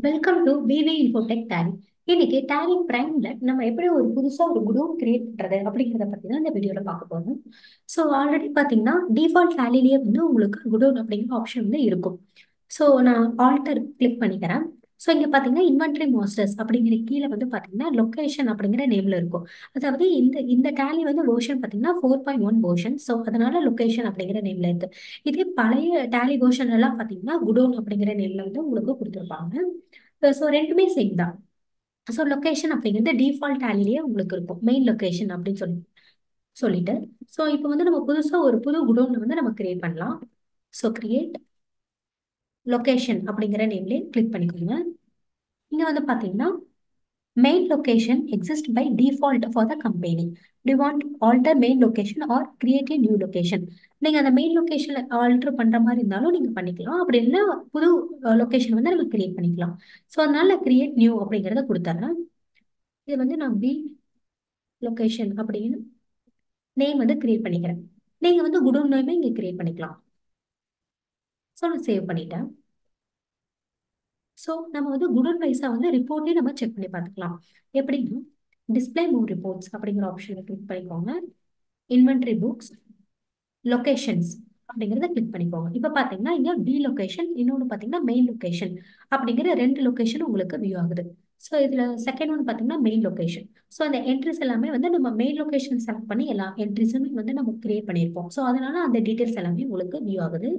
Welcome to BV Infotech Tally. இன்னைக்கு Tally பிரைம்ல நம்ம எப்படி ஒரு புதுசா ஒரு குடோன் கிரியேட் பண்றது அப்படிங்கிறத பத்தி தான் இந்த வீடியோல பார்க்க போறோம். ஸோ ஆல்ரெடி பாத்தீங்கன்னா டிஃபால்ட் டேலிலேயே வந்து உங்களுக்கு குடோன் அப்படிங்கிற ஆப்ஷன் வந்து இருக்கும். ஸோ நான் ஆல்டர் கிளிக் பண்ணிக்கிறேன். ஸோ இங்க பாத்தீங்கன்னா இன்வென்ட்ரி மாஸ்டர்ஸ் அப்படிங்கிற கீழே வந்து பாத்தீங்கன்னா லொகேஷன் அப்படிங்கிற நேம்ல இருக்கும். அதாவது இந்த இந்த டேலி வந்து வெர்ஷன் பாத்தீங்கன்னா 4.1 வெர்ஷன். ஸோ அதனால லொகேஷன் அப்படிங்கிற நேம்ல இருக்கு. இதே பழைய டேலி வெர்ஷன் எல்லாம் பாத்தீங்கன்னா குடோன் அப்படிங்கிற நேம்ல வந்து உங்களுக்கு கொடுத்துருப்பாங்க. ஸோ ரெண்டுமே சேம் தான். ஸோ லொகேஷன் அப்படிங்கிறது டிஃபால்ட் டேலிலேயே உங்களுக்கு இருக்கும். மெயின் லொகேஷன் அப்படின்னு சொல்லிட்டு ஸோ இப்போ வந்து நம்ம புதுசா ஒரு புது குடோன் வந்து நம்ம கிரியேட் பண்ணலாம். ஸோ கிரியேட் லொகேஷன் அப்படிங்கிற நேம்லேயே கிளிக் பண்ணிக்கோங்க. இங்க வந்து பாத்தீங்கன்னா main location exists by default for the company. Do you want to alter main location or create a new location? நீங்க அந்த மெயின் லொகேஷன்ல ஆல்டர் பண்ற மாதிரி இருந்தாலும் நீங்க பண்ணிக்கலாம். அப்படி இல்லைன்னா புது லொகேஷன் வந்து நம்ம கிரியேட் பண்ணிக்கலாம். ஸோ அதனால கிரியேட் நியூ அப்படிங்கிறத கொடுத்துறேன். இது வந்து நான் பி லொகேஷன் அப்படின்னு நேம் வந்து கிரியேட் பண்ணிக்கிறேன். நீங்க வந்து குடோன் நேமே இங்க கிரியேட் பண்ணிக்கலாம். ஸோ நான் சேவ் பண்ணிட்டேன். ஸோ நம்ம வந்து குடோன் வைஸா வந்து ரிப்போர்ட்டே நம்ம செக் பண்ணி பார்த்துக்கலாம். எப்படின்னா டிஸ்பிளே மோர் ரிப்போர்ட்ஸ் அப்படிங்கிற ஆப்ஷனை கிளிக் பண்ணிக்கோங்க. இன்வென்ட்ரி புக்ஸ் லொகேஷன்ஸ் அப்படிங்கிறத கிளிக் பண்ணிக்கோங்க. இப்போ பார்த்தீங்கன்னா இங்க பி லொகேஷன், இன்னொன்று பார்த்தீங்கன்னா மெயின் லொகேஷன் அப்படிங்கிற ரெண்டு லொகேஷன் உங்களுக்கு வியூ ஆகுது. ஸோ இதுல செகண்ட் ஒன் பார்த்தீங்கன்னா மெயின் லொகேஷன். ஸோ அந்த என்ட்ரிஸ் எல்லாமே வந்து நம்ம மெயின் லொகேஷன் செலக்ட் பண்ணி எல்லா என்ட்ரிஸுமே வந்து நம்ம கிரியேட் பண்ணியிருப்போம். ஸோ அதனால அந்த டீடைல்ஸ் எல்லாமே உங்களுக்கு வியூ ஆகுது.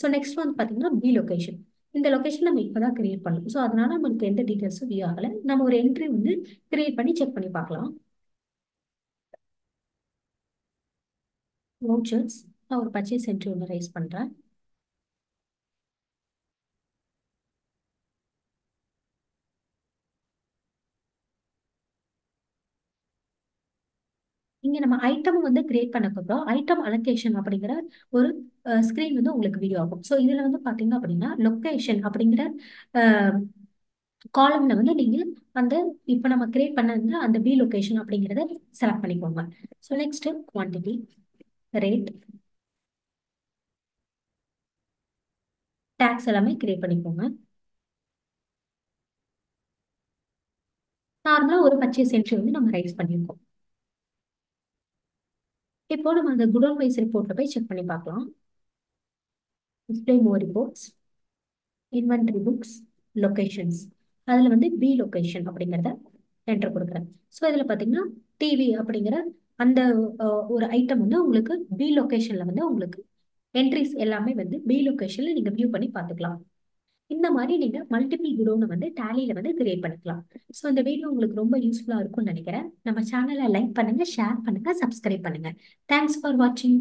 ஸோ நெக்ஸ்ட் வந்து பார்த்தீங்கன்னா பி லொகேஷன். இந்த லொகேஷன் நம்ம இப்போதான் கிரியேட் பண்ணோம். ஸோ அதனால நமக்கு எந்த டீடைல்ஸும் வியூ ஆகலை. நம்ம ஒரு என்ட்ரி வந்து கிரியேட் பண்ணி செக் பண்ணி பார்க்கலாம். வவுச்சர்ஸ் நான் ஒரு பர்ச்சேஸ் என்ட்ரி ஒன்று ரைஸ் பண்றேன். இங்க நம்ம ஐட்டம் வந்து கிரியேட் பண்ணக்கப்புறம் ஐட்டம் அலோகேஷன் அப்படிங்கிற ஒரு ஸ்கிரீன் வந்து உங்களுக்கு வீடியோ ஆகும். ஸோ இதுல வந்து பாத்தீங்க அப்படின்னா லொகேஷன் அப்படிங்கிற காலம்ல வந்து நீங்க அந்த இப்போ நம்ம கிரியேட் பண்ண அந்த பி லொகேஷன் அப்படிங்கிறத செலக்ட் பண்ணிக்கோங்க. So next quantity rate tax எல்லாமே கிரியேட் பண்ணிக்கோங்க. நார்மலா ஒரு பர்ச்சேஸ் என்ட்ரி வந்து நம்ம ரைஸ் பண்ணியிருக்கோம். இப்போ நம்ம அந்த குடோன் வைஸ் ரிப்போர்ட்ல போய் செக் பண்ணி பார்க்கலாம். டிஸ்பிளே மோர் ரிப்போர்ட்ஸ் இன்வென்டரி புக்ஸ் லொகேஷன்ஸ் அதில் வந்து பி லொகேஷன் அப்படிங்கிறத என்டர் கொடுக்குறேன். ஸோ இதில் பார்த்தீங்கன்னா டிவி அப்படிங்கிற அந்த ஒரு ஐட்டம் வந்து உங்களுக்கு பி லொகேஷனில் வந்து உங்களுக்கு என்ட்ரிஸ் எல்லாமே வந்து பி லொகேஷனில் நீங்கள் வியூ பண்ணி பார்த்துக்கலாம். இந்த மாதிரி நீங்கள் மல்டிபிள் குடோனை வந்து டேலியில் வந்து கிரியேட் பண்ணிக்கலாம். ஸோ இந்த வீடியோ உங்களுக்கு ரொம்ப யூஸ்ஃபுல்லாக இருக்கும்னு நினைக்கிறேன். நம்ம சேனலை லைக் பண்ணுங்கள், ஷேர் பண்ணுங்கள், சப்ஸ்கிரைப் பண்ணுங்கள். தேங்க்ஸ் ஃபார் வாட்சிங்.